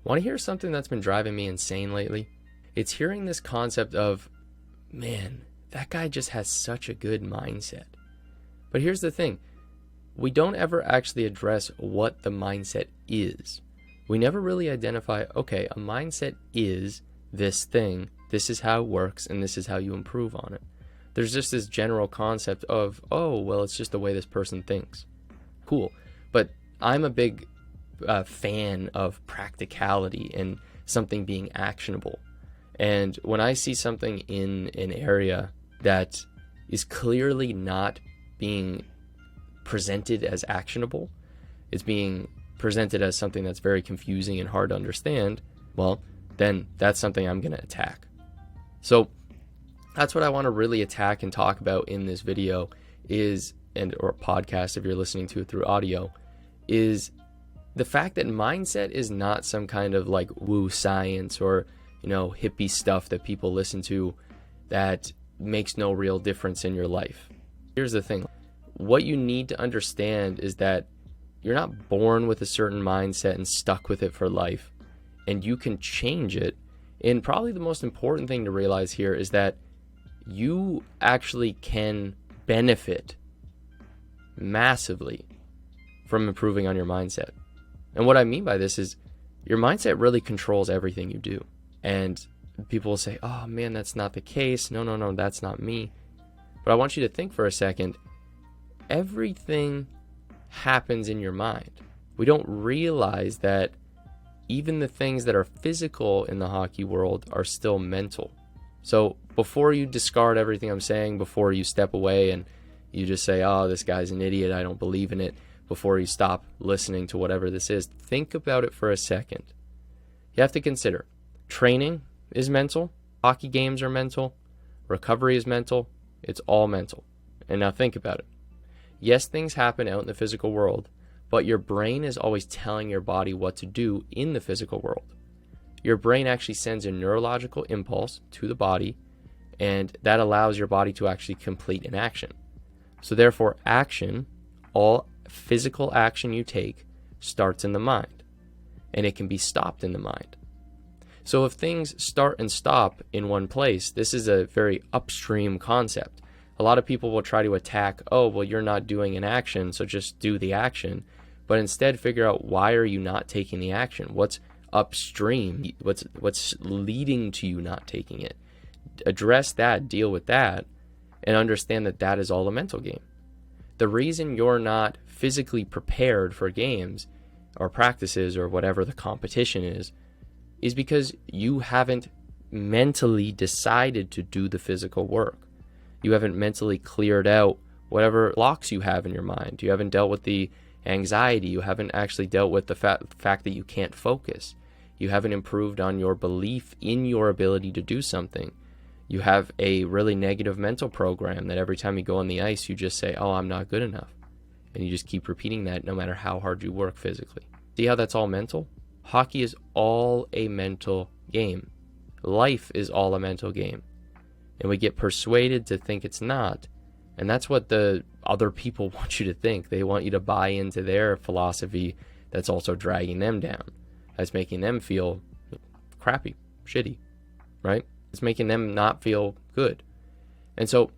Want to hear something that's been driving me insane lately? It's hearing this concept of, man, that guy just has such a good mindset. But here's the thing. We don't ever actually address what the mindset is. We never really identify, okay, a mindset is this thing, this is how it works, and this is how you improve on it. There's just this general concept of, oh, well, it's just the way this person thinks. Cool. But I'm a big fan of practicality and something being actionable. And when I see something in an area that is clearly not being presented as actionable, it's being presented as something that's very confusing and hard to understand, well, then that's something I'm going to attack. So that's what I want to really attack and talk about in this video or podcast if you're listening to it through audio, is the fact that mindset is not some kind of like woo science or, hippie stuff that people listen to that makes no real difference in your life. Here's the thing. What you need to understand is that you're not born with a certain mindset and stuck with it for life, and you can change it. And probably the most important thing to realize here is that you actually can benefit massively from improving on your mindset. And what I mean by this is your mindset really controls everything you do. And people will say, oh man, that's not the case. No, that's not me. But I want you to think for a second. Everything happens in your mind. We don't realize that even the things that are physical in the hockey world are still mental. So before you discard everything I'm saying, before you step away and you just say, oh, this guy's an idiot, I don't believe in it, before you stop listening to whatever this is, think about it for a second. You have to consider training is mental, hockey games are mental, recovery is mental, it's all mental. And now think about it. Yes, things happen out in the physical world, but your brain is always telling your body what to do in the physical world. Your brain actually sends a neurological impulse to the body, and that allows your body to actually complete an action. So therefore, action, all physical action you take, starts in the mind, and it can be stopped in the mind. So if things start and stop in one place, this is a very upstream concept. A lot of people will try to attack, oh, well, you're not doing an action, so just do the action. But instead, figure out why are you not taking the action? What's upstream? What's leading to you not taking it? Address that, deal with that, and understand that that is all a mental game. The reason you're not physically prepared for games or practices or whatever the competition is because you haven't mentally decided to do the physical work. You haven't mentally cleared out whatever blocks you have in your mind. You haven't dealt with the anxiety. You haven't actually dealt with the fact that you can't focus. You haven't improved on your belief in your ability to do something. You have a really negative mental program that every time you go on the ice, you just say, oh, I'm not good enough. And you just keep repeating that no matter how hard you work physically. See how that's all mental? Hockey is all a mental game. Life is all a mental game. And we get persuaded to think it's not. And that's what the other people want you to think. They want you to buy into their philosophy that's also dragging them down. That's making them feel crappy, shitty, right? It's making them not feel good. And so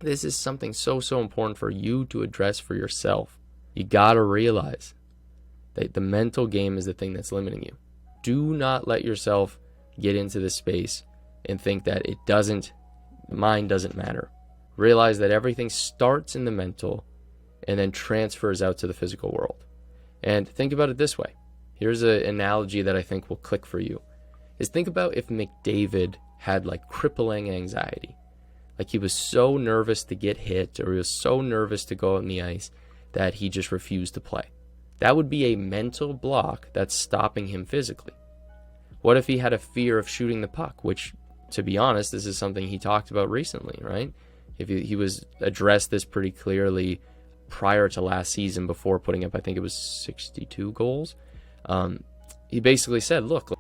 this is something so important for you to address for yourself. You got to realize that the mental game is the thing that's limiting you. Do not let yourself get into this space and think that mind doesn't matter. Realize that everything starts in the mental and then transfers out to the physical world. And think about it this way. Here's an analogy that I think will click for you. Is think about if McDavid had like crippling anxiety. Like he was so nervous to get hit, or he was so nervous to go on the ice that he just refused to play. That would be a mental block that's stopping him physically. What if he had a fear of shooting the puck, which, to be honest, this is something he talked about recently, right? If he was addressed this pretty clearly prior to last season before putting up, I think it was 62 goals. He basically said, look,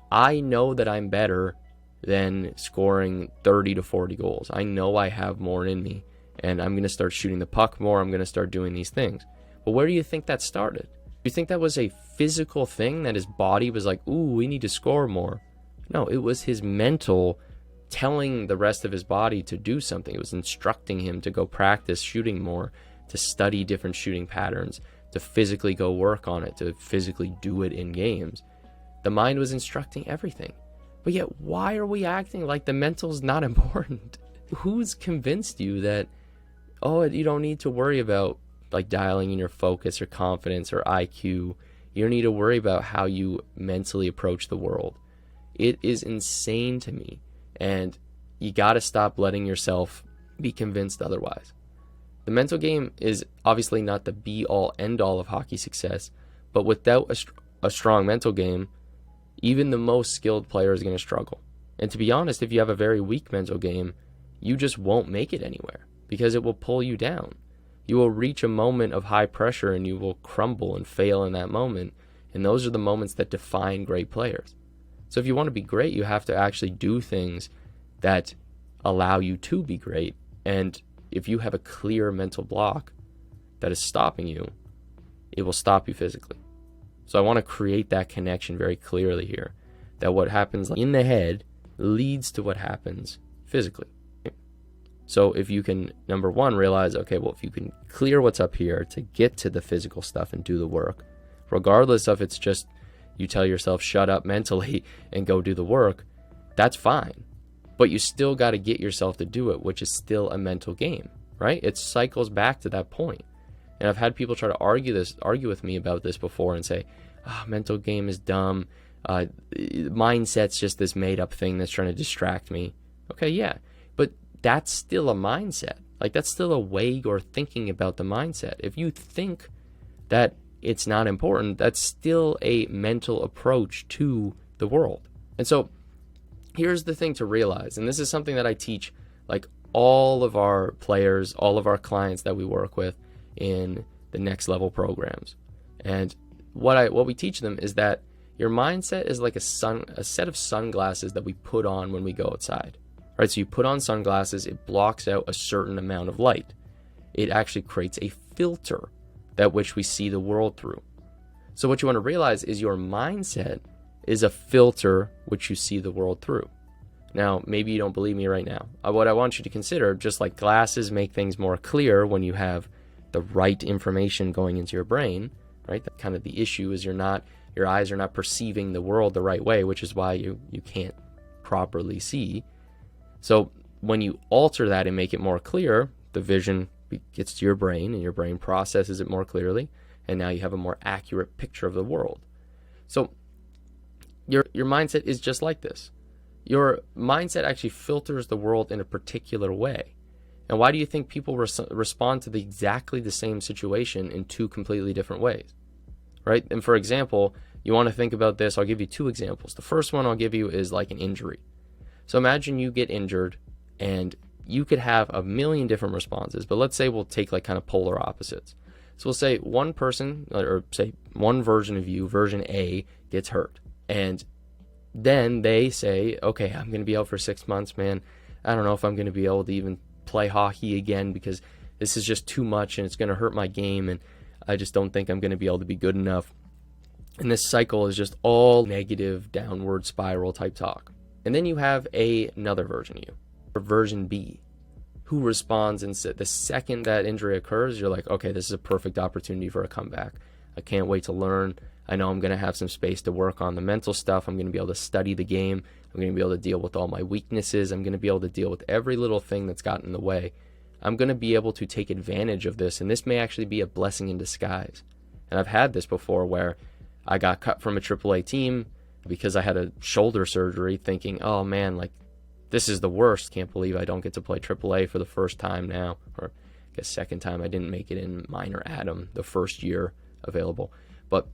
I know that I'm better than scoring 30 to 40 goals. I know I have more in me, and I'm going to start shooting the puck more. I'm going to start doing these things. But where do you think that started? You think that was a physical thing that his body was like, ooh, we need to score more? No, it was his mental telling the rest of his body to do something. It was instructing him to go practice shooting more, to study different shooting patterns, to physically go work on it, to physically do it in games. The mind was instructing everything. But yet, why are we acting like the mental's not important? Who's convinced you that, oh, you don't need to worry about like dialing in your focus or confidence or IQ. You don't need to worry about how you mentally approach the world. It is insane to me. And you got to stop letting yourself be convinced otherwise. The mental game is obviously not the be-all, end-all of hockey success, but without a strong mental game, even the most skilled player is going to struggle. And to be honest, if you have a very weak mental game, you just won't make it anywhere because it will pull you down. You will reach a moment of high pressure and you will crumble and fail in that moment. And those are the moments that define great players. So if you want to be great, you have to actually do things that allow you to be great. And if you have a clear mental block that is stopping you, it will stop you physically. So I want to create that connection very clearly here, that what happens in the head leads to what happens physically. So if you can, number one, realize, okay, well, if you can clear what's up here to get to the physical stuff and do the work, regardless of it's just you tell yourself, shut up mentally and go do the work, that's fine. But you still got to get yourself to do it, which is still a mental game, right? It cycles back to that point. And I've had people try to argue with me about this before and say, mental game is dumb. Mindset's just this made up thing that's trying to distract me. Okay, yeah, but that's still a mindset. Like, that's still a way you're thinking about the mindset. If you think that it's not important, that's still a mental approach to the world. And so here's the thing to realize, and this is something that I teach like all of our players, all of our clients that we work with in the next level programs. And what we teach them is that your mindset is like a set of sunglasses that we put on when we go outside. Right? So you put on sunglasses, it blocks out a certain amount of light. It actually creates a filter that which we see the world through. So what you want to realize is your mindset is a filter which you see the world through. Now, maybe you don't believe me right now. What I want you to consider, just like glasses make things more clear when you have the right information going into your brain, right? That kind of the issue is your eyes are not perceiving the world the right way, which is why you can't properly see. So when you alter that and make it more clear, the vision gets to your brain and your brain processes it more clearly, and now you have a more accurate picture of the world. So your mindset is just like this. Your mindset actually filters the world in a particular way. And why do you think people respond to exactly the same situation in two completely different ways? Right? And for example, you want to think about this. I'll give you two examples. The first one I'll give you is like an injury. So imagine you get injured and you could have a million different responses, but let's say we'll take like kind of polar opposites. So we'll say one person, or say one version of you, version A, gets hurt. And then they say, okay, I'm going to be out for 6 months, man. I don't know if I'm going to be able to even play hockey again because this is just too much and it's going to hurt my game and I just don't think I'm going to be able to be good enough. And this cycle is just all negative downward spiral type talk. And then you have another version of you, or version B, who responds and said the second that injury occurs, you're like, okay, this is a perfect opportunity for a comeback. I can't wait to learn. I know I'm going to have some space to work on the mental stuff. I'm going to be able to study the game. I'm going to be able to deal with all my weaknesses. I'm going to be able to deal with every little thing that's gotten in the way. I'm going to be able to take advantage of this, and this may actually be a blessing in disguise. And I've had this before where I got cut from a AAA team because I had a shoulder surgery, thinking, oh man, like this is the worst. Can't believe I don't get to play AAA for the first time now, or I guess second time. I didn't make it in minor Adam the first year available, but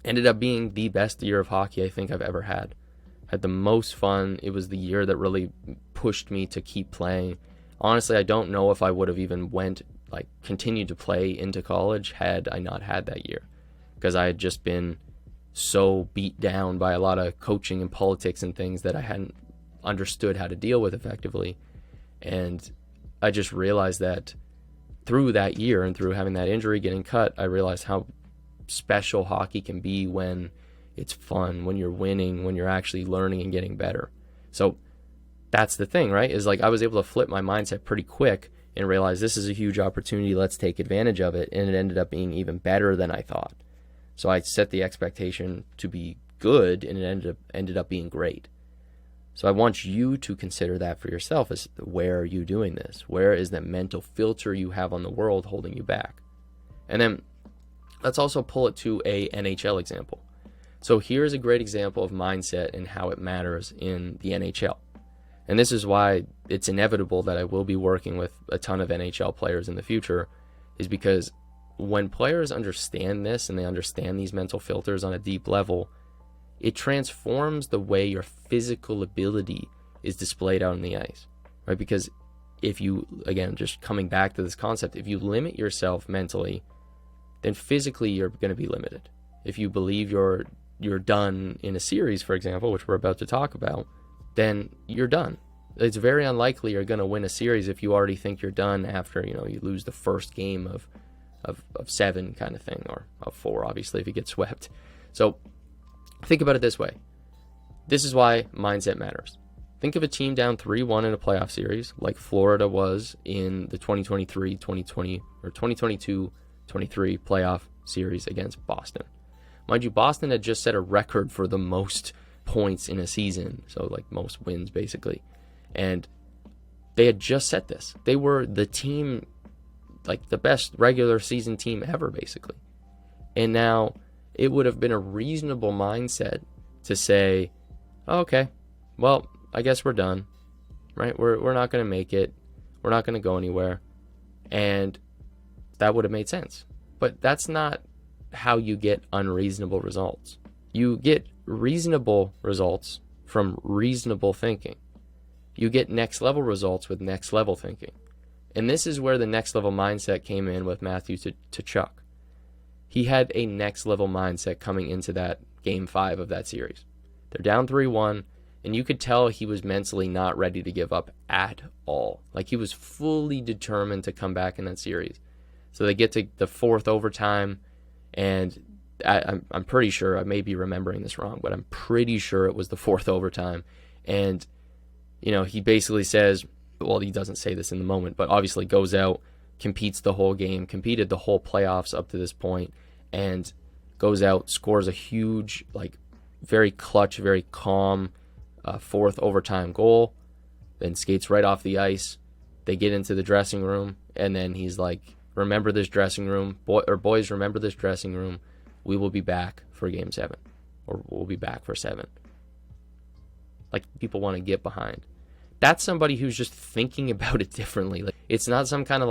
ended up being the best year of hockey I think I've ever had. Had the most fun. It was the year that really pushed me to keep playing. Honestly, I don't know if I would have even continued to play into college had I not had that year, because I had just been so beat down by a lot of coaching and politics and things that I hadn't understood how to deal with effectively. And I just realized that through that year and through having that injury, getting cut, I realized how special hockey can be when it's fun, when you're winning, when you're actually learning and getting better. So that's the thing, right? Is like I was able to flip my mindset pretty quick and realize this is a huge opportunity. Let's take advantage of it. And it ended up being even better than I thought. So I set the expectation to be good, and it ended up being great. So I want you to consider that for yourself. Is where are you doing this? Where is that mental filter you have on the world holding you back? And then let's also pull it to a NHL example. So here's a great example of mindset and how it matters in the NHL. And this is why it's inevitable that I will be working with a ton of NHL players in the future, is because when players understand this and they understand these mental filters on a deep level, it transforms the way your physical ability is displayed out on the ice, right? Because if you, again, just coming back to this concept, if you limit yourself mentally, then physically you're going to be limited. If you believe you're done in a series, for example, which we're about to talk about, then you're done. It's very unlikely you're going to win a series if you already think you're done after, you lose the first game of 7 kind of thing, or of 4, obviously, if you get swept. So think about it this way. This is why mindset matters. Think of a team down 3-1 in a playoff series, like Florida was in the 2022-23 playoff series against Boston. Mind you, Boston had just set a record for the most points in a season, so like most wins basically. And they had just set this. They were the team, like the best regular season team ever, basically. And now it would have been a reasonable mindset to say, oh, okay, well, I guess we're done, right? We're not going to make it. We're not going to go anywhere. And that would have made sense. But that's not how you get unreasonable results. You get reasonable results from reasonable thinking. You get next level results with next level thinking. And this is where the next level mindset came in with Matthew to Chuck. He had a next level mindset coming into that game 5 of that series. They're down 3-1, and you could tell he was mentally not ready to give up at all. Like he was fully determined to come back in that series. So they get to the 4th overtime, and I'm pretty sure, I may be remembering this wrong, but I'm pretty sure it was the 4th overtime. And, he basically says, well, he doesn't say this in the moment, but obviously goes out, competed the whole playoffs up to this point, and goes out, scores a huge, very clutch, very calm 4th overtime goal, then skates right off the ice. They get into the dressing room, and then he's like, remember this dressing room, boys, remember this dressing room. We will be back for game 7, or we'll be back for 7. Like, people want to get behind. That's somebody who's just thinking about it differently. Like, it's not some kind of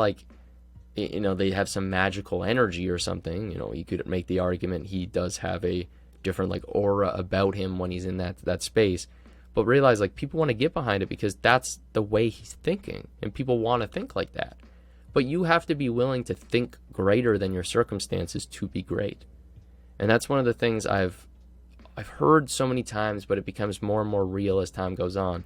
they have some magical energy or something. You could make the argument he does have a different aura about him when he's in that space. But realize people want to get behind it because that's the way he's thinking, and people want to think like that. But you have to be willing to think greater than your circumstances to be great. And that's one of the things I've heard so many times, but it becomes more and more real as time goes on.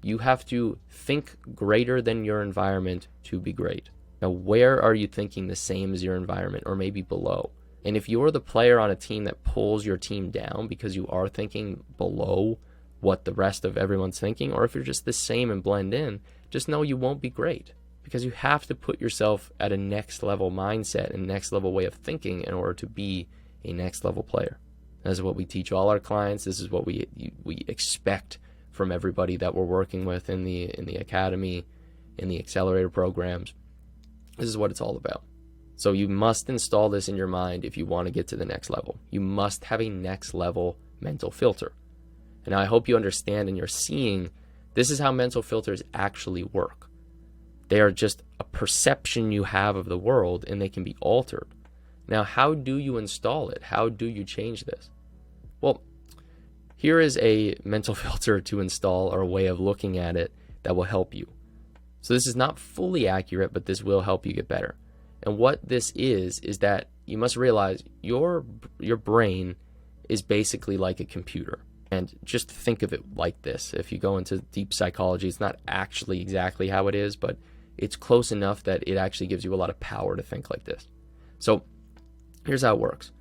You have to think greater than your environment to be great. Now, where are you thinking the same as your environment, or maybe below? And if you're the player on a team that pulls your team down because you are thinking below what the rest of everyone's thinking, or if you're just the same and blend in, just know you won't be great, because you have to put yourself at a next level mindset and next level way of thinking in order to be a next level player. This is what we teach all our clients. This is what we expect from everybody that we're working with in the academy, in the accelerator programs. This is what it's all about. So you must install this in your mind if you want to get to the next level. You must have a next level mental filter. And I hope you understand and you're seeing this is how mental filters actually work. They are just a perception you have of the world, and they can be altered. Now, how do you install it? How do you change this? Well, here is a mental filter to install, or a way of looking at it that will help you. So this is not fully accurate, but this will help you get better. And what this is that you must realize your brain is basically like a computer. And just think of it like this. If you go into deep psychology, it's not actually exactly how it is, but it's close enough that it actually gives you a lot of power to think like this. So here's how it works.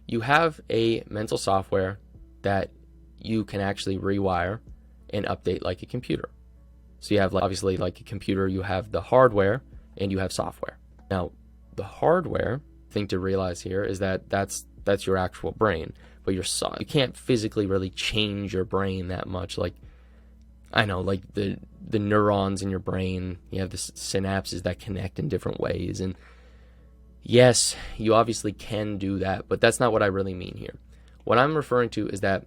you have a mental software that you can actually rewire and update like a computer. So you have, like, obviously, like a computer, you have the hardware and you have software. Now, the hardware thing to realize here is that that's your actual brain, but you can't physically really change your brain that much. Like, I know, like the neurons in your brain, you have the synapses that connect in different ways, and yes, you obviously can do that, but that's not what I really mean here. What I'm referring to is that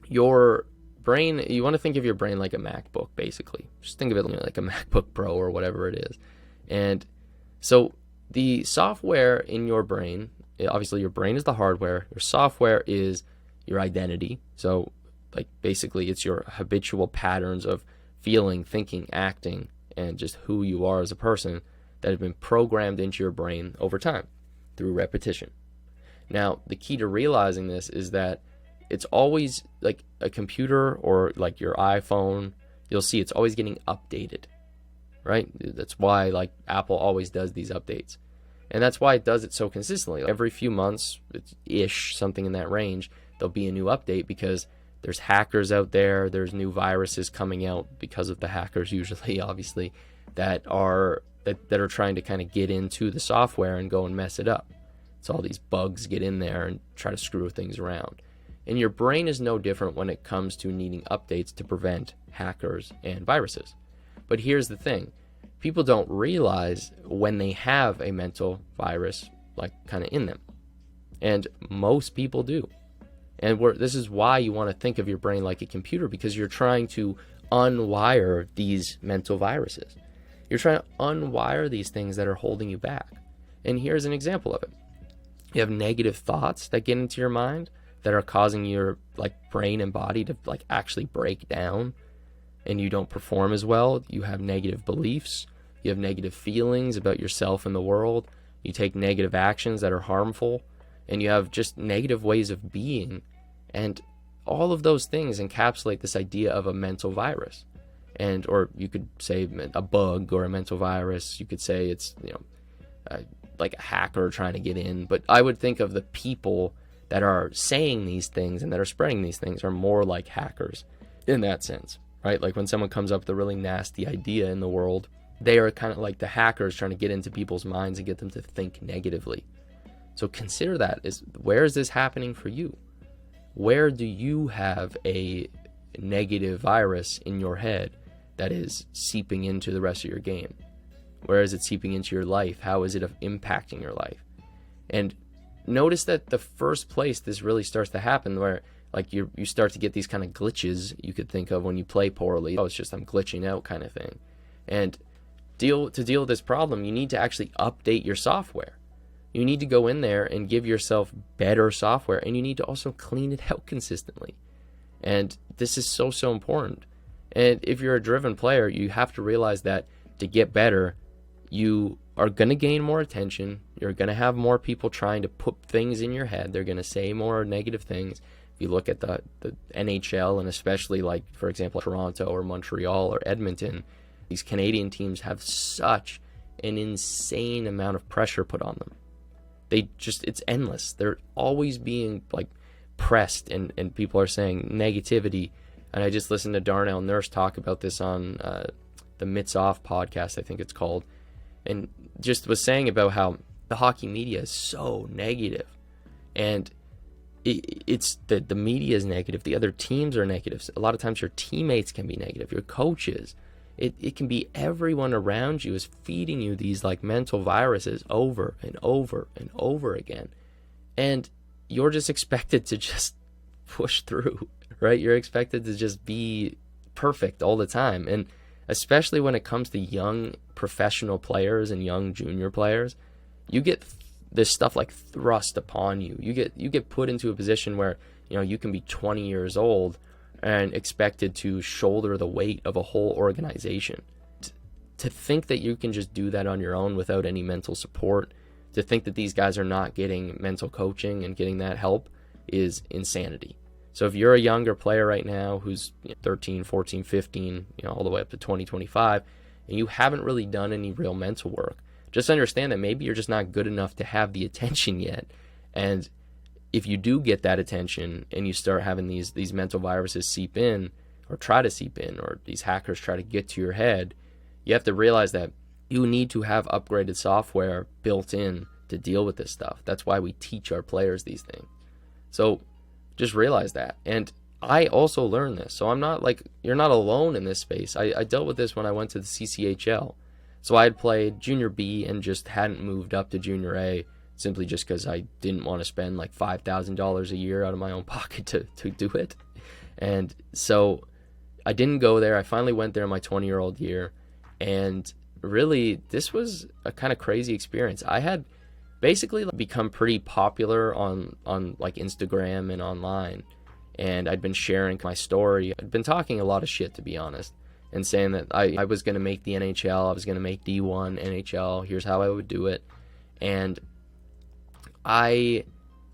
your brain, you want to think of your brain like a MacBook, basically. Just think of it like a MacBook Pro or whatever it is. And so the software in your brain, obviously your brain is the hardware, your software is your identity. So, like, basically it's your habitual patterns of feeling, thinking, acting, and just who you are as a person that have been programmed into your brain over time through repetition. Now, the key to realizing this is that it's always, like a computer or like your iPhone, you'll see it's always getting updated, right? That's why, like, Apple always does these updates. And that's why it does it so consistently. Every few months, ish, something in that range, there'll be a new update because there's hackers out there, there's new viruses coming out because of the hackers usually, obviously, that are trying to kind of get into the software and go and mess it up. So all these bugs get in there and try to screw things around. And your brain is no different when it comes to needing updates to prevent hackers and viruses. But here's the thing. People don't realize when they have a mental virus, like, kind of in them. And most people do. And this is why you want to think of your brain like a computer, because you're trying to unwire these mental viruses. You're trying to unwire these things that are holding you back. And here's an example of it. You have negative thoughts that get into your mind that are causing your, like, brain and body to, like, actually break down, and you don't perform as well. You have negative beliefs. You have negative feelings about yourself and the world. You take negative actions that are harmful, and you have just negative ways of being. And all of those things encapsulate this idea of a mental virus. And, or you could say a bug or a mental virus. You could say it's, like a hacker trying to get in. But I would think of the people that are saying these things and that are spreading these things are more like hackers in that sense, right? Like when someone comes up with a really nasty idea in the world, they are kind of like the hackers trying to get into people's minds and get them to think negatively. So consider that. Where is this happening for you? Where do you have a negative virus in your head that is seeping into the rest of your game? Where is it seeping into your life? How is it impacting your life? And notice that the first place this really starts to happen, where, like, you start to get these kind of glitches you could think of when you play poorly. Oh, it's just I'm glitching out kind of thing. And to deal with this problem, you need to actually update your software. You need to go in there and give yourself better software, and you need to also clean it out consistently. And this is so, so important. And if you're a driven player, you have to realize that to get better, you are going to gain more attention. You're going to have more people trying to put things in your head. They're going to say more negative things. If you look at the NHL, and especially, like, for example, Toronto or Montreal or Edmonton, these Canadian teams have such an insane amount of pressure put on them. It's endless. They're always being, like, pressed, and people are saying negativity. And I just listened to Darnell Nurse talk about this on the Mitts Off podcast, I think it's called, and just was saying about how the hockey media is so negative. And it's the media is negative. The other teams are negative. A lot of times your teammates can be negative. Your coaches. It can be everyone around you is feeding you these, like, mental viruses over and over and over again. And you're just expected to just push through, right? You're expected to just be perfect all the time. And especially when it comes to young professional players and young junior players, you get this stuff, like, thrust upon you. You get put into a position where, you can be 20 years old and expected to shoulder the weight of a whole organization. To think that you can just do that on your own without any mental support, to think that these guys are not getting mental coaching and getting that help, is insanity. So if you're a younger player right now who's 13, 14, 15, all the way up to 20, 25, and you haven't really done any real mental work, just understand that maybe you're just not good enough to have the attention yet. And if you do get that attention and you start having these mental viruses seep in, or try to seep in, or these hackers try to get to your head, you have to realize that you need to have upgraded software built in to deal with this stuff. That's why we teach our players these things. So just realize that. And I also learned this. So I'm not like, you're not alone in this space. I dealt with this when I went to the CCHL. So I had played junior B and just hadn't moved up to junior A, simply just because I didn't want to spend like $5,000 a year out of my own pocket to do it. And so I didn't go there. I finally went there in my 20-year-old year. And really, this was a kind of crazy experience. I had basically become pretty popular on like Instagram and online. And I'd been sharing my story. I'd been talking a lot of shit, to be honest, and saying that I was going to make the NHL, I was going to make D1, NHL, here's how I would do it. And I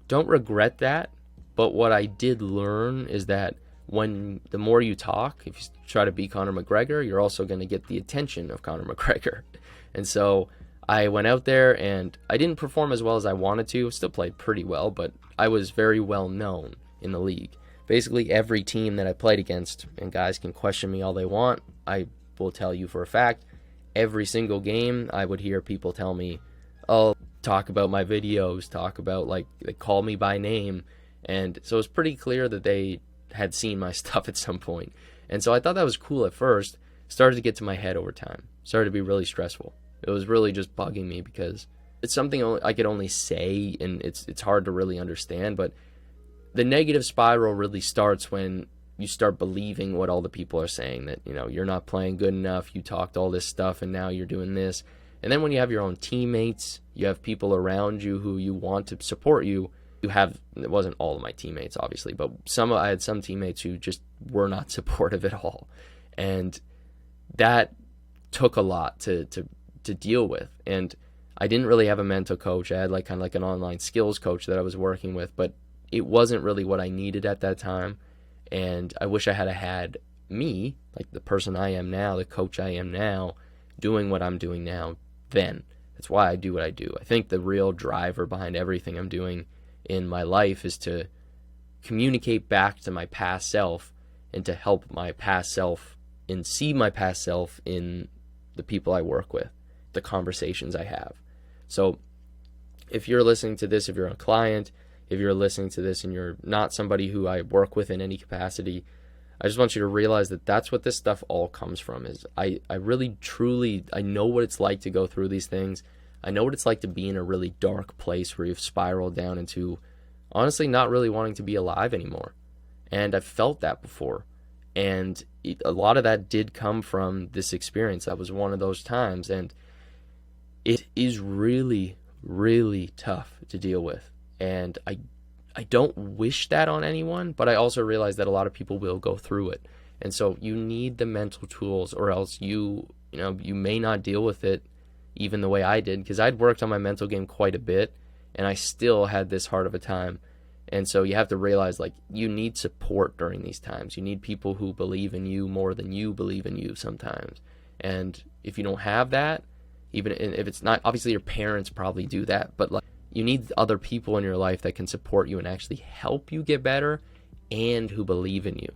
don't regret that, but what I did learn is that the more you talk, if you try to be Conor McGregor, you're also going to get the attention of Conor McGregor. And so I went out there and I didn't perform as well as I wanted to. Still played pretty well, but I was very well known in the league. Basically every team that I played against, and guys can question me all they want, I will tell you for a fact, every single game I would hear people tell me, oh, talk about my videos, talk about, like, they call me by name. And so it was pretty clear that they had seen my stuff at some point. And so I thought that was cool at first. Started to get to my head over time. Started to be really stressful. It was really just bugging me because it's something I could only say, and it's hard to really understand. But the negative spiral really starts when you start believing what all the people are saying, that, you know, you're not playing good enough, you talked all this stuff, and now you're doing this. And then when you have your own teammates, you have people around you who you want to support you. It wasn't all of my teammates, obviously, but I had some teammates who just were not supportive at all. And that took a lot to deal with. And I didn't really have a mental coach. I had kind of like an online skills coach that I was working with, but it wasn't really what I needed at that time. And I wish I had me, like the person I am now, the coach I am now, doing what I'm doing now then. That's why I do what I do. I think the real driver behind everything I'm doing in my life is to communicate back to my past self and to help my past self and see my past self in the people I work with, the conversations I have. So if you're listening to this, if you're a client, if you're listening to this and you're not somebody who I work with in any capacity, I just want you to realize that that's what this stuff all comes from. Is I really, truly, I know what it's like to go through these things. I know what it's like to be in a really dark place where you've spiraled down into, honestly, not really wanting to be alive anymore. And I've felt that before. And a lot of that did come from this experience. That was one of those times. And it is really, really tough to deal with. And I don't wish that on anyone, but I also realize that a lot of people will go through it. And so you need the mental tools, or else you may not deal with it even the way I did, because I'd worked on my mental game quite a bit and I still had this hard of a time. And so you have to realize, like, you need support during these times. You need people who believe in you more than you believe in you sometimes. And if you don't have that, even if it's not, obviously your parents probably do that, but like, you need other people in your life that can support you and actually help you get better and who believe in you.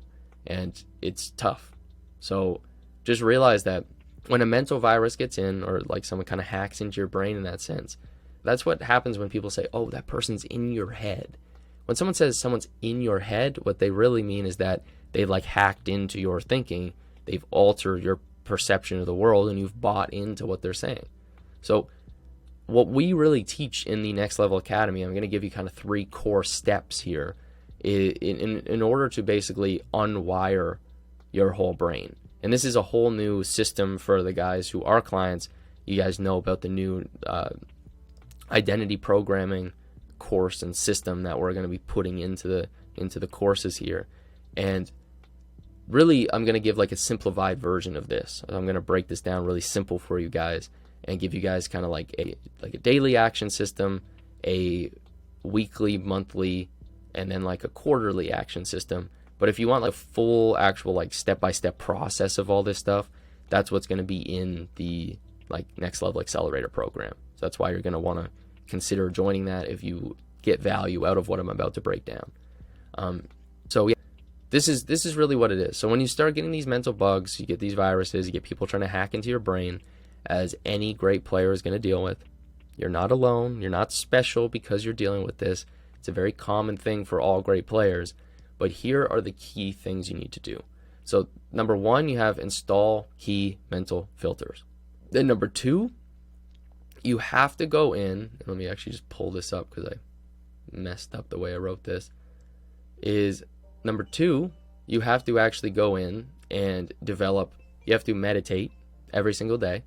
And it's tough. So just realize that when a mental virus gets in, or like someone kind of hacks into your brain in that sense, that's what happens when people say, oh, that person's in your head. When someone says someone's in your head, what they really mean is that they've like hacked into your thinking. They've altered your perception of the world and you've bought into what they're saying. So what we really teach in the Next Level Academy, I'm going to give you kind of 3 core steps here in order to basically unwire your whole brain. And this is a whole new system for the guys who are clients. You guys know about the new identity programming course and system that we're going to be putting into the courses here. And really, I'm going to give like a simplified version of this. I'm going to break this down really simple for you guys and give you guys kind of like a daily action system, a weekly, monthly, and then like a quarterly action system. But if you want like full actual like step-by-step process of all this stuff, that's what's going to be in the like Next Level Accelerator program. So that's why you're going to want to consider joining that if you get value out of what I'm about to break down. So yeah, this is really what it is. So when you start getting these mental bugs, you get these viruses, you get people trying to hack into your brain, as any great player is going to deal with. You're not alone. You're not special because you're dealing with this. It's a very common thing for all great players. But here are the key things you need to do. So number one, you have install key mental filters. Then number two, you have to go in, and let me actually just pull this up because I messed up the way I wrote this, is number two, you have to actually go in and develop, you have to meditate every single day,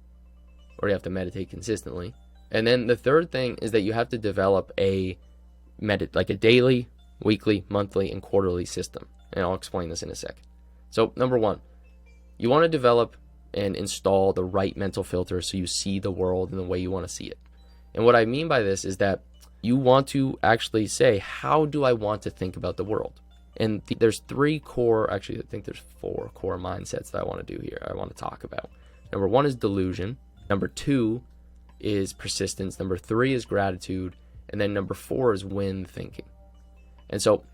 or you have to meditate consistently. And then the third thing is that you have to develop a daily, weekly, monthly, and quarterly system. And I'll explain this in a sec. So number one, you want to develop and install the right mental filter so you see the world in the way you want to see it. And what I mean by this is that you want to actually say, how do I want to think about the world? And there's three core, actually I think there's 4 core mindsets that I want to do here, I want to talk about. Number one is delusion. Number two is persistence. Number three is gratitude. And then number 4 is win thinking. And so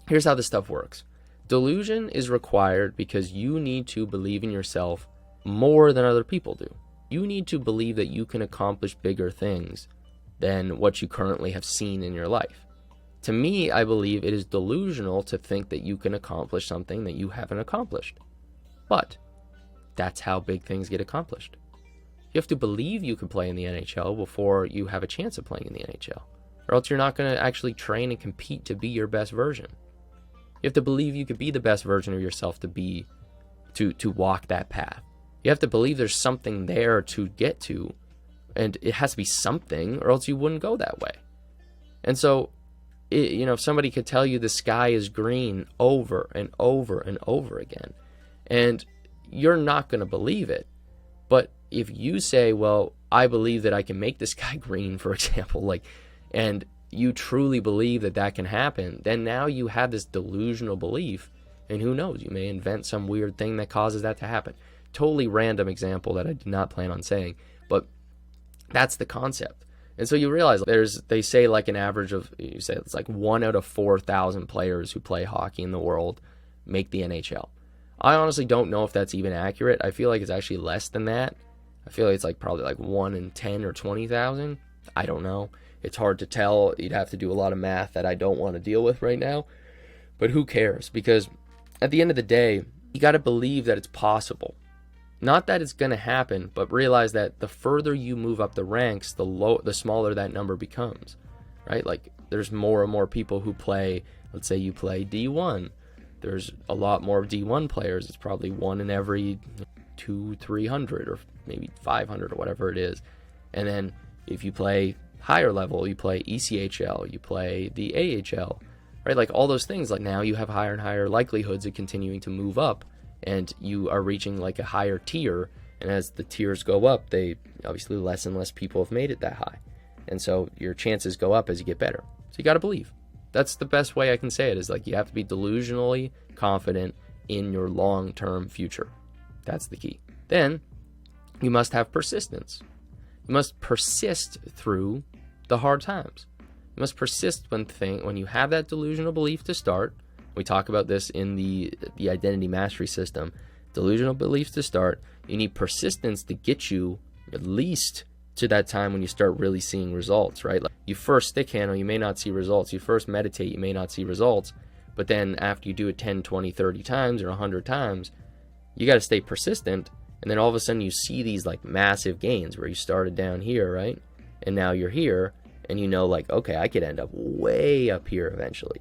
here's how this stuff works. Delusion is required because you need to believe in yourself more than other people do. You need to believe that you can accomplish bigger things than what you currently have seen in your life. To me, I believe it is delusional to think that you can accomplish something that you haven't accomplished. But that's how big things get accomplished. You have to believe you can play in the NHL before you have a chance of playing in the NHL, or else you're not going to actually train and compete to be your best version. You have to believe you could be the best version of yourself to walk that path. You have to believe there's something there to get to, and it has to be something, or else you wouldn't go that way. And so, if somebody could tell you the sky is green over and over and over again, and you're not going to believe it. But if you say, well, I believe that I can make the sky green, for example, and you truly believe that that can happen, then now you have this delusional belief, and who knows, you may invent some weird thing that causes that to happen. Totally random example that I did not plan on saying, but that's the concept. And so you realize they say like an average of, you say it's like 1 out of 4,000 players who play hockey in the world make the NHL. I honestly don't know if that's even accurate. I feel like it's actually less than that. I feel like it's probably 1 in 10 or 20,000. I don't know. It's hard to tell. You'd have to do a lot of math that I don't want to deal with right now. But who cares? Because at the end of the day, you got to believe that it's possible. Not that it's going to happen, but realize that the further you move up the ranks, the smaller that number becomes, right? There's more and more people who play, let's say you play D1. There's a lot more D1 players. It's probably 1 in every 200-300 or maybe 500 or whatever it is. And then if you play higher level, you play ECHL, you play the AHL, right? All those things, now you have higher and higher likelihoods of continuing to move up, and you are reaching a higher tier. And as the tiers go up, they obviously less and less people have made it that high. And so your chances go up as you get better. So you got to believe. That's the best way I can say it, is you have to be delusionally confident in your long-term future. That's the key. Then you must have persistence. You must persist through the hard times. You must persist when you have that delusional belief to start. We talk about this in the identity mastery system. Delusional beliefs to start. You need persistence to get you at least to that time when you start really seeing results, right? You first stick handle, you may not see results. You first meditate, you may not see results. But then after you do it 10, 20, 30 times or 100 times, you got to stay persistent. And then all of a sudden you see these massive gains where you started down here, right? And now you're here, and okay, I could end up way up here eventually.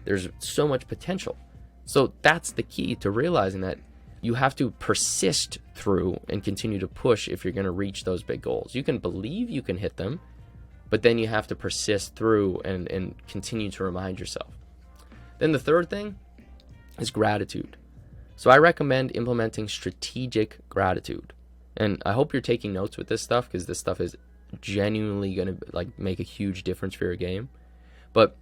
There's so much potential. So that's the key to realizing that you have to persist through and continue to push if you're going to reach those big goals. You can believe you can hit them, but then you have to persist through and continue to remind yourself. Then the third thing is gratitude. So I recommend implementing strategic gratitude. And I hope you're taking notes with this stuff, because this stuff is genuinely going to make a huge difference for your game. But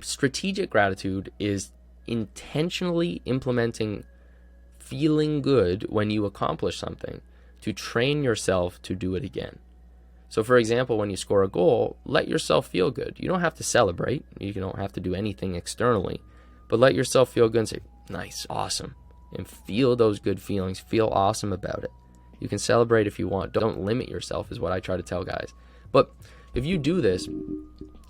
strategic gratitude is intentionally implementing feeling good when you accomplish something to train yourself to do it again. So for example, when you score a goal, let yourself feel good. You don't have to celebrate. You don't have to do anything externally, but let yourself feel good and say, nice, awesome, and feel those good feelings. Feel awesome about it. You can celebrate if you want. Don't limit yourself is what I try to tell guys. But if you do this,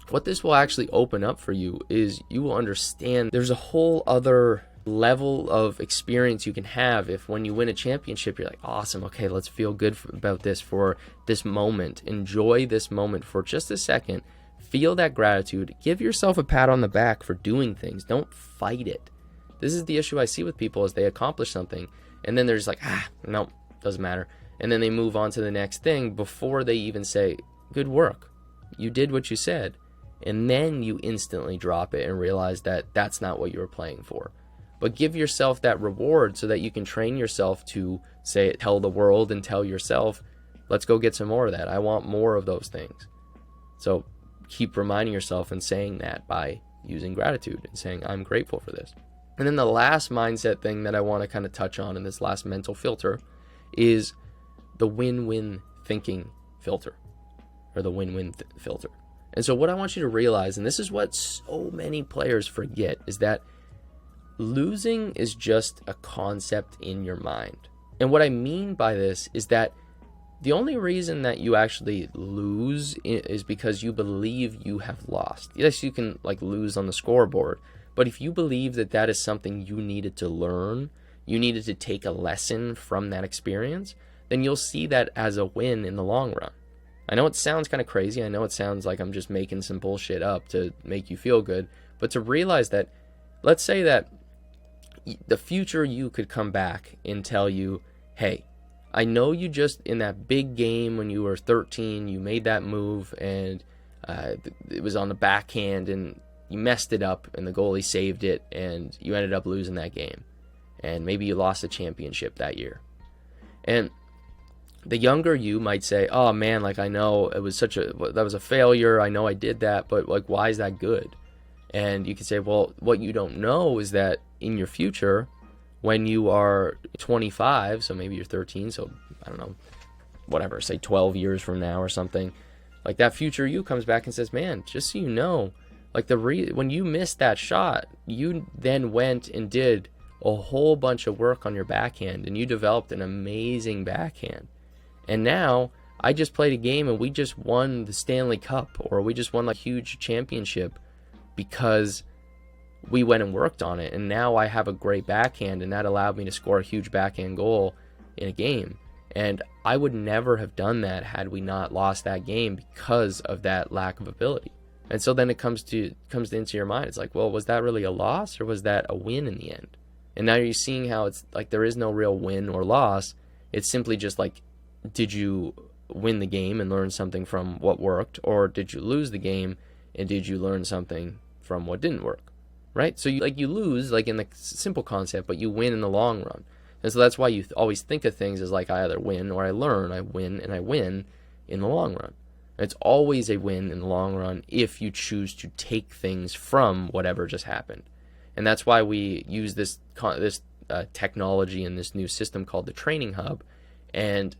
what this will actually open up for you is you will understand there's a whole other level of experience you can have if when you win a championship, you're like, awesome, okay, let's feel good about this for this moment. Enjoy this moment for just a second. Feel that gratitude. Give yourself a pat on the back for doing things. Don't fight it. This is the issue I see with people is they accomplish something and then they're just like, no, doesn't matter. And then they move on to the next thing before they even say, good work. You did what you said. And then you instantly drop it and realize that that's not what you were playing for. But give yourself that reward so that you can train yourself to say, tell the world and tell yourself, let's go get some more of that. I want more of those things. So keep reminding yourself and saying that by using gratitude and saying, I'm grateful for this. And then the last mindset thing that I want to kind of touch on in this last mental filter is the win-win thinking filter, or the win-win filter. And so what I want you to realize, and this is what so many players forget, is that losing is just a concept in your mind. And what I mean by this is that the only reason that you actually lose is because you believe you have lost. Yes, you can like lose on the scoreboard, but if you believe that that is something you needed to learn, you needed to take a lesson from that experience, then you'll see that as a win in the long run. I know it sounds kind of crazy. I know it sounds like I'm just making some bullshit up to make you feel good, but to realize that, let's say that the future you could come back and tell you, hey, I know you just in that big game when you were 13, you made that move and it was on the backhand and you messed it up and the goalie saved it and you ended up losing that game. And maybe you lost the championship that year. And the younger you might say, oh man, like I know it was that was a failure. I know I did that, but like, why is that good? And you can say, well, what you don't know is that in your future, when you are 25, so maybe you're 13, so I don't know, whatever, say 12 years from now or something, like that future you comes back and says, man, just so you know, like when you missed that shot, you then went and did a whole bunch of work on your backhand and you developed an amazing backhand. And now I just played a game and we just won the Stanley Cup, or we just won like a huge championship because we went and worked on it. And now I have a great backhand and that allowed me to score a huge backhand goal in a game. And I would never have done that had we not lost that game because of that lack of ability. And so then it comes into your mind. It's like, well, was that really a loss or was that a win in the end? And now you're seeing how it's like there is no real win or loss. It's simply just like, did you win the game and learn something from what worked, or did you lose the game and did you learn something from what didn't work, right? So you lose like in the simple concept, but you win in the long run. And so that's why you always think of things as like I either win or I learn. I win and I win in the long run. It's always a win in the long run if you choose to take things from whatever just happened. And that's why we use this technology and this new system called the Training Hub. And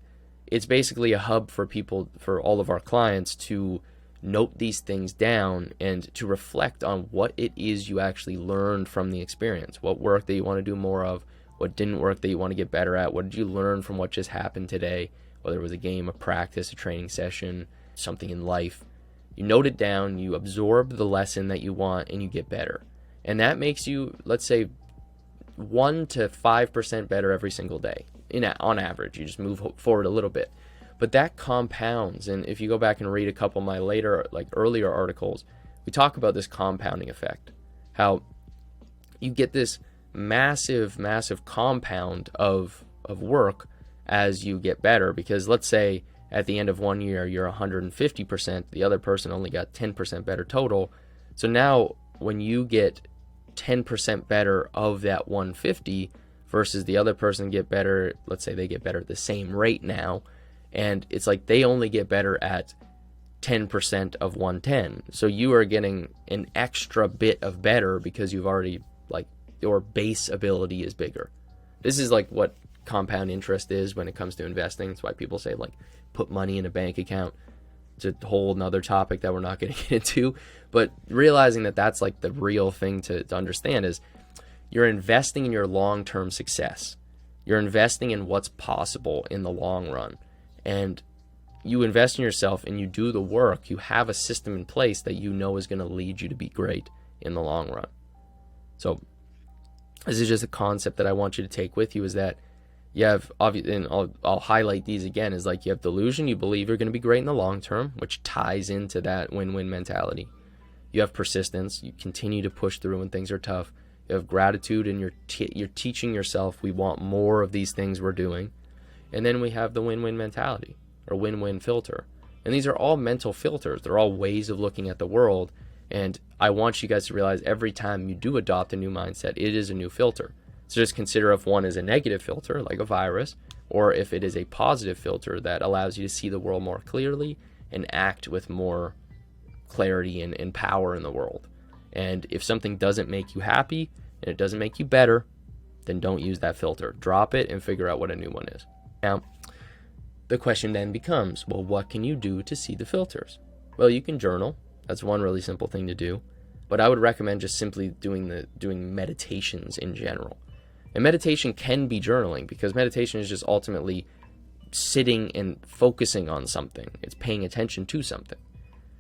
it's basically a hub for people, for all of our clients to note these things down and to reflect on what it is you actually learned from the experience. What worked that you want to do more of, what didn't work that you want to get better at, what did you learn from what just happened today, whether it was a game, a practice, a training session, something in life. You note it down, you absorb the lesson that you want, and you get better. And that makes you, let's say, 1 to 5% better every single day. On average, you just move forward a little bit. But that compounds, and if you go back and read a couple of my earlier articles, we talk about this compounding effect. How you get this massive compound of work as you get better. Because let's say at the end of 1 year, you're 150%, the other person only got 10% better total. So now when you get 10% better of that 150 versus the other person get better, let's say they get better at the same rate now, and it's like they only get better at 10% of 110. So you are getting an extra bit of better because you've already, like, your base ability is bigger. This is like what compound interest is when it comes to investing. That's why people say, like, put money in a bank account. It's a whole nother topic that we're not going to get into, but realizing that that's like the real thing to understand is you're investing in your long-term success. You're investing in what's possible in the long run, and you invest in yourself and you do the work. You have a system in place that you know is going to lead you to be great in the long run. So this is just a concept that I want you to take with you, is that you have, and I'll highlight these again, is like you have delusion. You believe you're going to be great in the long term, which ties into that win-win mentality. You have persistence. You continue to push through when things are tough. You have gratitude, and you're teaching yourself we want more of these things we're doing. And then we have the win-win mentality, or win-win filter. And these are all mental filters. They're all ways of looking at the world. And I want you guys to realize every time you do adopt a new mindset, it is a new filter. So just consider if one is a negative filter, like a virus, or if it is a positive filter that allows you to see the world more clearly and act with more clarity and power in the world. And if something doesn't make you happy and it doesn't make you better, then don't use that filter. Drop it and figure out what a new one is. Now, the question then becomes, well, what can you do to see the filters? Well, you can journal. That's one really simple thing to do. But I would recommend just simply doing meditations in general. And meditation can be journaling, because meditation is just ultimately sitting and focusing on something. It's paying attention to something.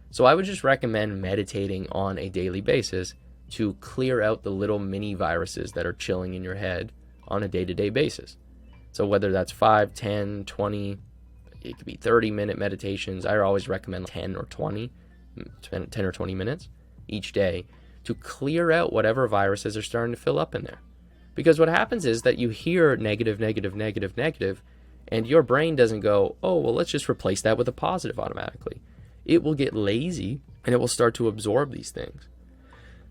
So I would just recommend meditating on a daily basis to clear out the little mini viruses that are chilling in your head on a day-to-day basis. So whether that's 5, 10, 20, it could be 30-minute meditations. I always recommend 10 or 20 minutes each day to clear out whatever viruses are starting to fill up in there. Because what happens is that you hear negative, and your brain doesn't go, oh, well, let's just replace that with a positive automatically. It will get lazy, and it will start to absorb these things.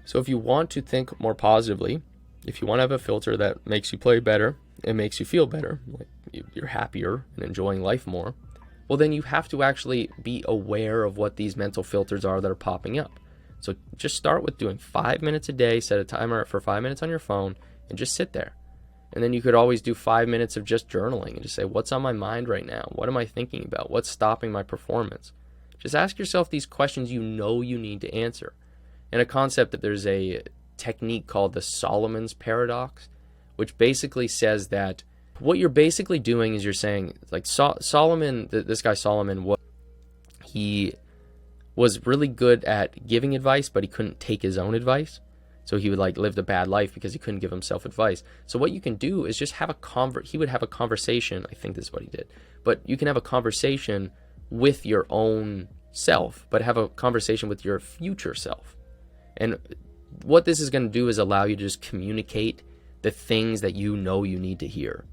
So if you want to think more positively, if you want to have a filter that makes you play better, it makes you feel better, like you're happier and enjoying life more, well, then you have to actually be aware of what these mental filters are that are popping up. So just start with doing 5 minutes a day, set a timer for 5 minutes on your phone, and just sit there. And then you could always do 5 minutes of just journaling and just say, what's on my mind right now? What am I thinking about? What's stopping my performance? Just ask yourself these questions you know you need to answer. And a concept that there's a technique called the Solomon's paradox, which basically says that what you're basically doing is you're saying, like Solomon, this guy Solomon, he was really good at giving advice, but he couldn't take his own advice. So he would like lived a bad life because he couldn't give himself advice. So what you can do is just have he would have a conversation. I think this is what he did. But you can have a conversation with your own self, but have a conversation with your future self. And what this is going to do is allow you to just communicate the things that you know you need to hear.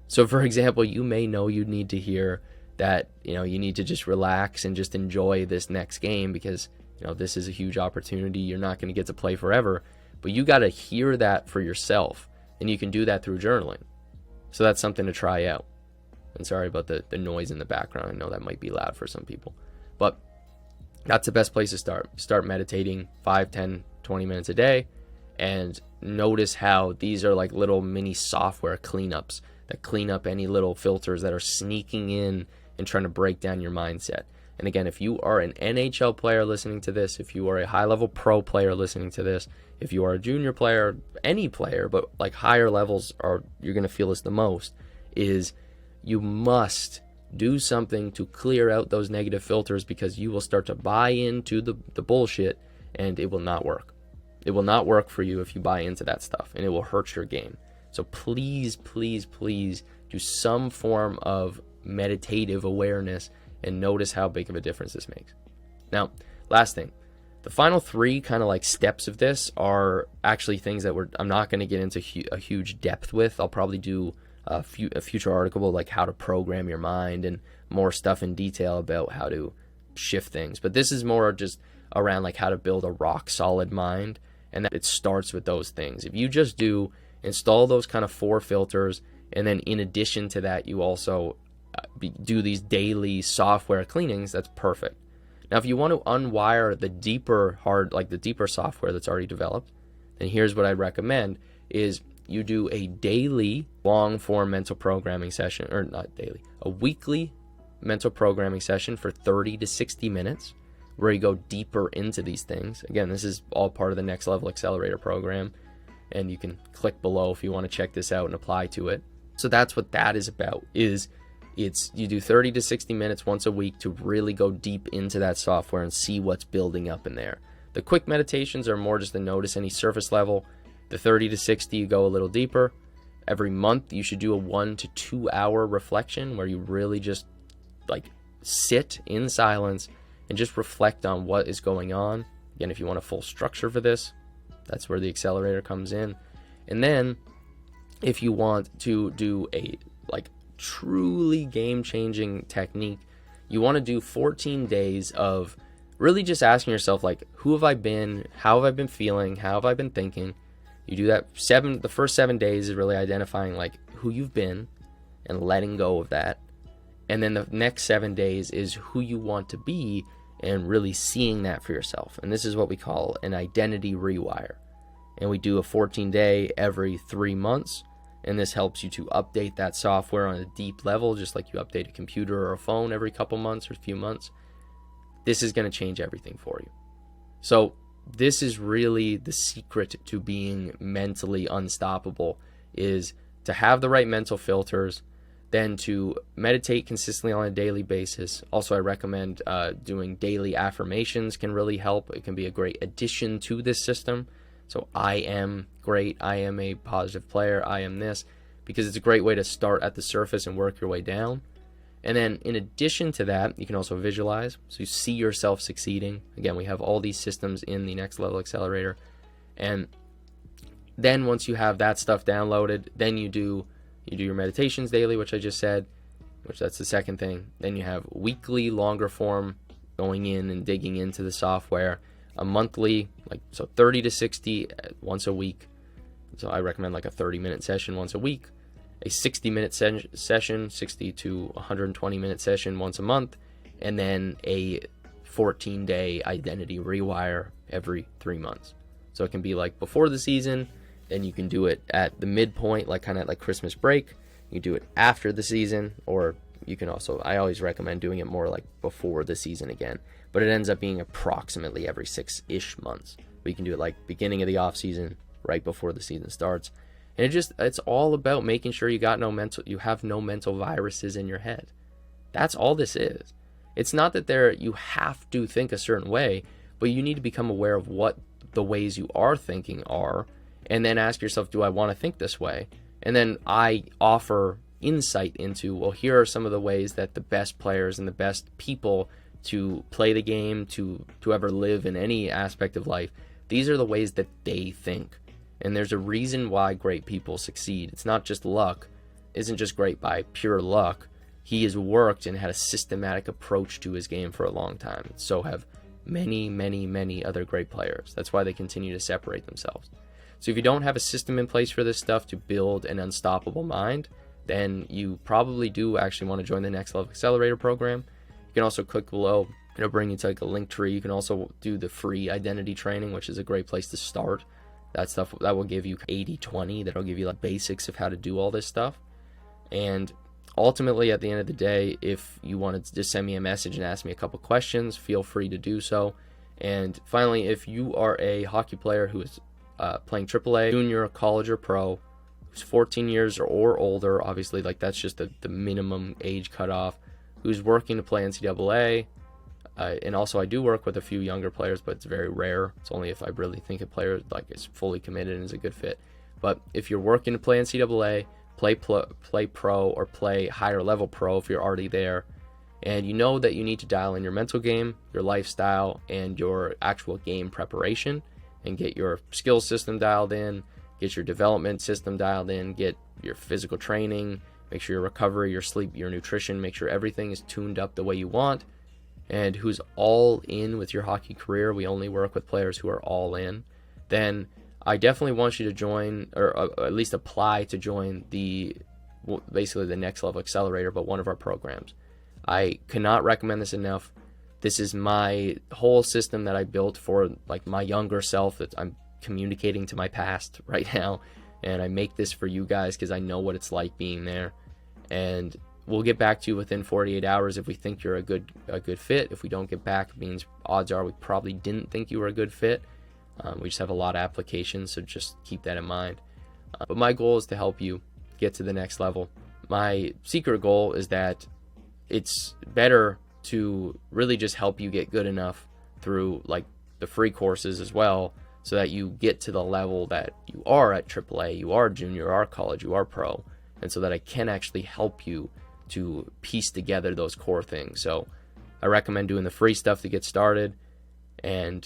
So for example, you may know you need to hear that, you need to just relax and just enjoy this next game because, this is a huge opportunity. You're not going to get to play forever, but you got to hear that for yourself, and you can do that through journaling. So that's something to try out. And sorry about the noise in the background. I know that might be loud for some people, but that's the best place to start. Start meditating 5, 10, 20 minutes a day, and notice how these are like little mini software cleanups that clean up any little filters that are sneaking in and trying to break down your mindset. And again, if you are an NHL player listening to this, if you are a high-level pro player listening to this, if you are a junior player, any player, but like higher levels you're going to feel this the most, is you must do something to clear out those negative filters, because you will start to buy into the bullshit, and it will not work. It will not work for you if you buy into that stuff, and it will hurt your game. So please, please, please do some form of meditative awareness and notice how big of a difference this makes. Now, last thing, the final 3 kind of like steps of this are actually things that I'm not going to get into a huge depth with. I'll probably do a future article like how to program your mind and more stuff in detail about how to shift things. But this is more just around like how to build a rock solid mind, and that it starts with those things. If you just install those kind of 4 filters, and then in addition to that, you also do these daily software cleanings, that's perfect. Now, if you want to unwire the deeper software that's already developed, then here's what I recommend is you do a daily long form mental programming session, or not daily, a weekly mental programming session for 30 to 60 minutes where you go deeper into these things. Again, this is all part of the Next Level Accelerator program, and you can click below if you want to check this out and apply to it. So that's what that is about, is you do 30 to 60 minutes once a week to really go deep into that software and see what's building up in there. The quick meditations are more just to notice any surface level. The 30 to 60, you go a little deeper. Every month, you should do a 1 to 2 hour reflection where you really just like sit in silence and just reflect on what is going on. Again, if you want a full structure for this, that's where the accelerator comes in. And then if you want to do a like truly game-changing technique, you want to do 14 days of really just asking yourself, like, who have I been? How have I been feeling? How have I been thinking? You do that the first 7 days is really identifying like who you've been and letting go of that. And then the next 7 days is who you want to be and really seeing that for yourself. And this is what we call an identity rewire. And we do a 14-day every 3 months. And this helps you to update that software on a deep level, just like you update a computer or a phone every couple months or a few months. This is going to change everything for you. So this is really the secret to being mentally unstoppable, is to have the right mental filters, then to meditate consistently on a daily basis. Also, I recommend doing daily affirmations can really help. It can be a great addition to this system. So I am great, I am a positive player, I am this, because it's a great way to start at the surface and work your way down. And then in addition to that, you can also visualize. So you see yourself succeeding. Again, we have all these systems in the Next Level Accelerator. And then once you have that stuff downloaded, then you do your meditations daily, which I just said, which that's the second thing. Then you have weekly longer form going in and digging into the software. A monthly, like, so 30 to 60 once a week. So I recommend like a 30-minute session once a week, a 60-minute session, 60 to 120-minute session once a month, and then a 14-day identity rewire every 3 months. So it can be like before the season, then you can do it at the midpoint, like kind of like Christmas break. You do it after the season, or you can also, I always recommend doing it more like before the season again. But it ends up being approximately every 6-ish months. But you can do it like beginning of the off season, right before the season starts. And it's all about making sure you have no mental viruses in your head. That's all this is. It's not that you have to think a certain way, but you need to become aware of what the ways you are thinking are, and then ask yourself, do I want to think this way? And then I offer insight into, well, here are some of the ways that the best players and the best people to play the game, to ever live in any aspect of life, these are the ways that they think. And there's a reason why great people succeed. It's not just luck. Isn't just great by pure luck. He has worked and had a systematic approach to his game for a long time. So have many, many, many other great players. That's why they continue to separate themselves. So if you don't have a system in place for this stuff to build an unstoppable mind, then you probably do actually want to join the Next Level Accelerator program. You can also click below. It'll bring you to like a link tree. You can also do the free identity training, which is a great place to start. That stuff, that will give you 80-20. That'll give you like basics of how to do all this stuff. And ultimately, at the end of the day, if you wanted to just send me a message and ask me a couple questions, feel free to do so. And finally, if you are a hockey player who is playing AAA, junior, college, or pro, who's 14 years or older, obviously, like that's just the minimum age cutoff, who's working to play NCAA, and also I do work with a few younger players, but it's very rare. It's only if I really think a player like is fully committed and is a good fit. But if you're working to play NCAA, play pro, or play higher level pro if you're already there, and you know that you need to dial in your mental game, your lifestyle, and your actual game preparation, and get your skill system dialed in, get your development system dialed in, get your physical training, make sure your recovery, your sleep, your nutrition, make sure everything is tuned up the way you want, and who's all in with your hockey career. We only work with players who are all in. Then I definitely want you to join, or at least apply to join basically the Next Level Accelerator, but one of our programs. I cannot recommend this enough. This is my whole system that I built for like my younger self that I'm communicating to my past right now. And I make this for you guys because I know what it's like being there. And we'll get back to you within 48 hours if we think you're a good fit. If we don't get back, it means odds are we probably didn't think you were a good fit. We just have a lot of applications, so just keep that in mind. But my goal is to help you get to the next level. My secret goal is that it's better to really just help you get good enough through like the free courses as well, so that you get to the level that you are at AAA, you are junior, you are college, you are pro, and so that I can actually help you to piece together those core things. So I recommend doing the free stuff to get started, and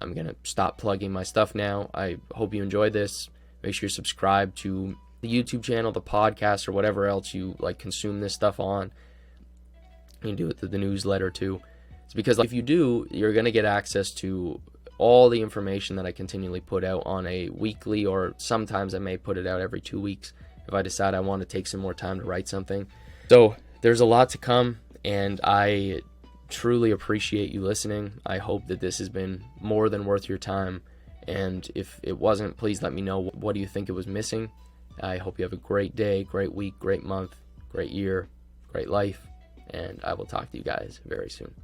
I'm going to stop plugging my stuff now. I hope you enjoyed this. Make sure you subscribe to the YouTube channel, the podcast, or whatever else you like consume this stuff on. You can do it through the newsletter too. It's because if you do, you're going to get access to all the information that I continually put out on a weekly, or sometimes I may put it out every 2 weeks if I decide I want to take some more time to write something. So there's a lot to come, and I truly appreciate you listening. I hope that this has been more than worth your time, and if it wasn't, please let me know. What do you think it was missing? I hope you have a great day, great week, great month, great year, great life, and I will talk to you guys very soon.